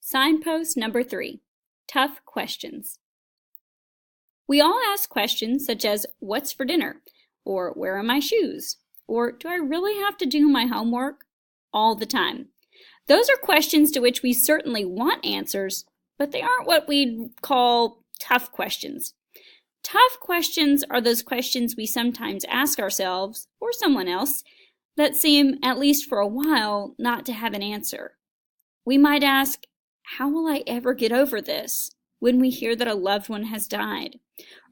Signpost number 3, tough questions. We all ask questions such as, what's for dinner? Or where are my shoes? Or do I really have to do my homework? All the time. Those are questions to which we certainly want answers, but they aren't what we'd call tough questions. Tough questions are those questions we sometimes ask ourselves or someone else that seem, at least for a while, not to have an answer. We might ask, how will I ever get over this? When we hear that a loved one has died.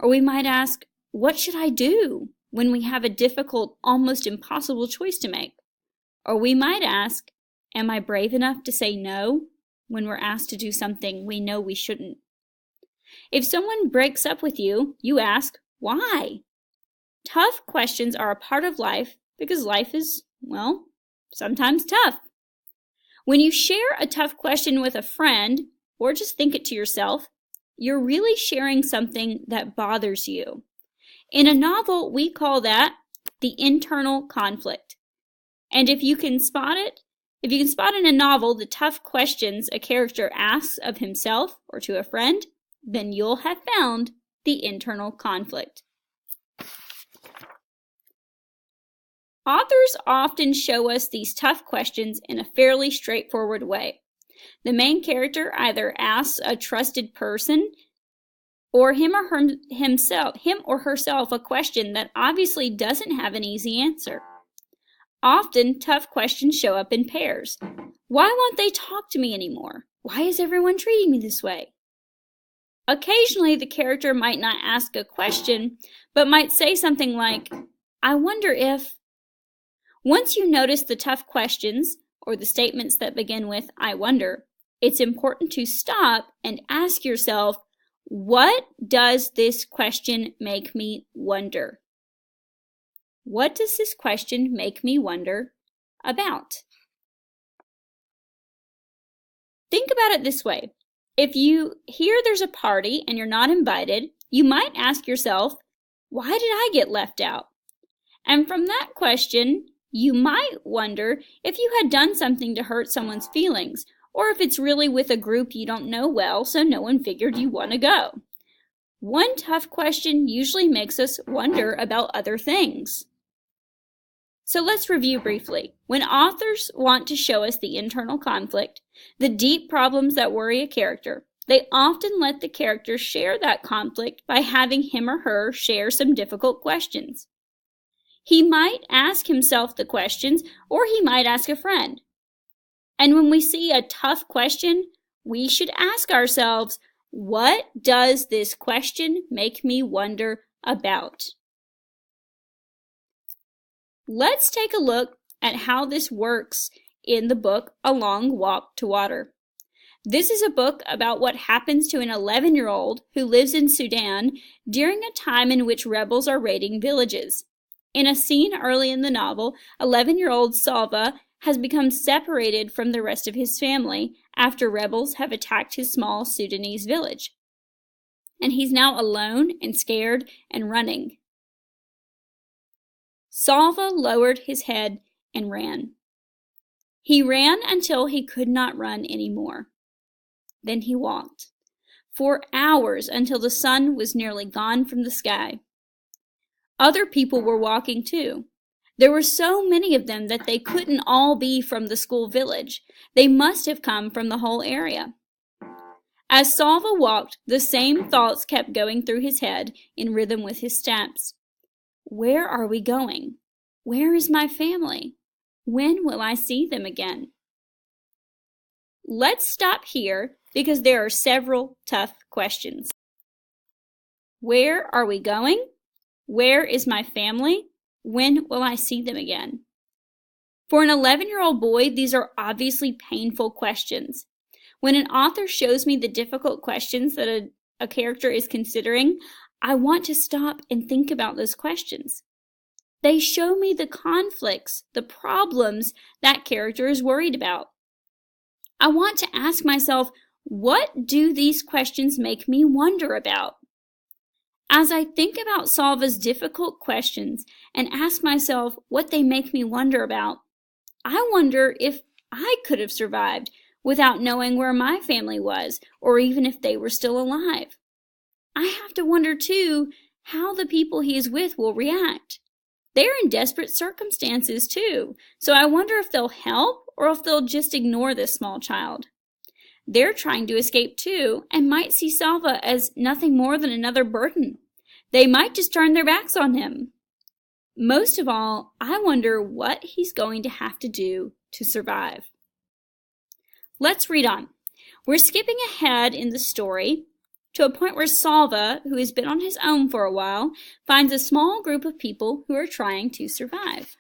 Or we might ask, what should I do? When we have a difficult, almost impossible choice to make. Or we might ask, am I brave enough to say no? When we're asked to do something we know we shouldn't. If someone breaks up with you, you ask, why? Tough questions are a part of life because life is, well, sometimes tough. When you share a tough question with a friend, or just think it to yourself, you're really sharing something that bothers you. In a novel, we call that the internal conflict. And if you can spot in a novel the tough questions a character asks of himself or to a friend, then you'll have found the internal conflict. Authors often show us these tough questions in a fairly straightforward way. The main character either asks a trusted person or him or herself a question that obviously doesn't have an easy answer. Often, tough questions show up in pairs. Why won't they talk to me anymore? Why is everyone treating me this way? Occasionally, the character might not ask a question, but might say something like, I wonder if... Once you notice the tough questions, or the statements that begin with, I wonder, it's important to stop and ask yourself, what does this question make me wonder? What does this question make me wonder about? Think about it this way. If you hear there's a party and you're not invited, you might ask yourself, why did I get left out? And from that question, you might wonder if you had done something to hurt someone's feelings, or if it's really with a group you don't know well, so no one figured you want to go. One tough question usually makes us wonder about other things. So let's review briefly. When authors want to show us the internal conflict, the deep problems that worry a character, they often let the character share that conflict by having him or her share some difficult questions. He might ask himself the questions, or he might ask a friend. And when we see a tough question, we should ask ourselves, what does this question make me wonder about? Let's take a look at how this works in the book A Long Walk to Water. This is a book about what happens to an 11-year-old who lives in Sudan during a time in which rebels are raiding villages. In a scene early in the novel, 11-year-old Salva has become separated from the rest of his family after rebels have attacked his small Sudanese village. And he's now alone and scared and running. Salva lowered his head and ran. He ran until he could not run anymore. Then he walked for hours until the sun was nearly gone from the sky. Other people were walking too. There were so many of them that they couldn't all be from the school village. They must have come from the whole area. As Salva walked, the same thoughts kept going through his head in rhythm with his steps. Where are we going? Where is my family? When will I see them again? Let's stop here because there are several tough questions. Where are we going? Where is my family? When will I see them again? For an 11-year-old boy, these are obviously painful questions. When an author shows me the difficult questions that a character is considering, I want to stop and think about those questions. They show me the conflicts, the problems that character is worried about. I want to ask myself, what do these questions make me wonder about? As I think about Salva's difficult questions and ask myself what they make me wonder about, I wonder if I could have survived without knowing where my family was or even if they were still alive. I have to wonder, too, how the people he is with will react. They're in desperate circumstances, too, so I wonder if they'll help or if they'll just ignore this small child. They're trying to escape, too, and might see Salva as nothing more than another burden. They might just turn their backs on him. Most of all, I wonder what he's going to have to do to survive. Let's read on. We're skipping ahead in the story to a point where Salva, who has been on his own for a while, finds a small group of people who are trying to survive.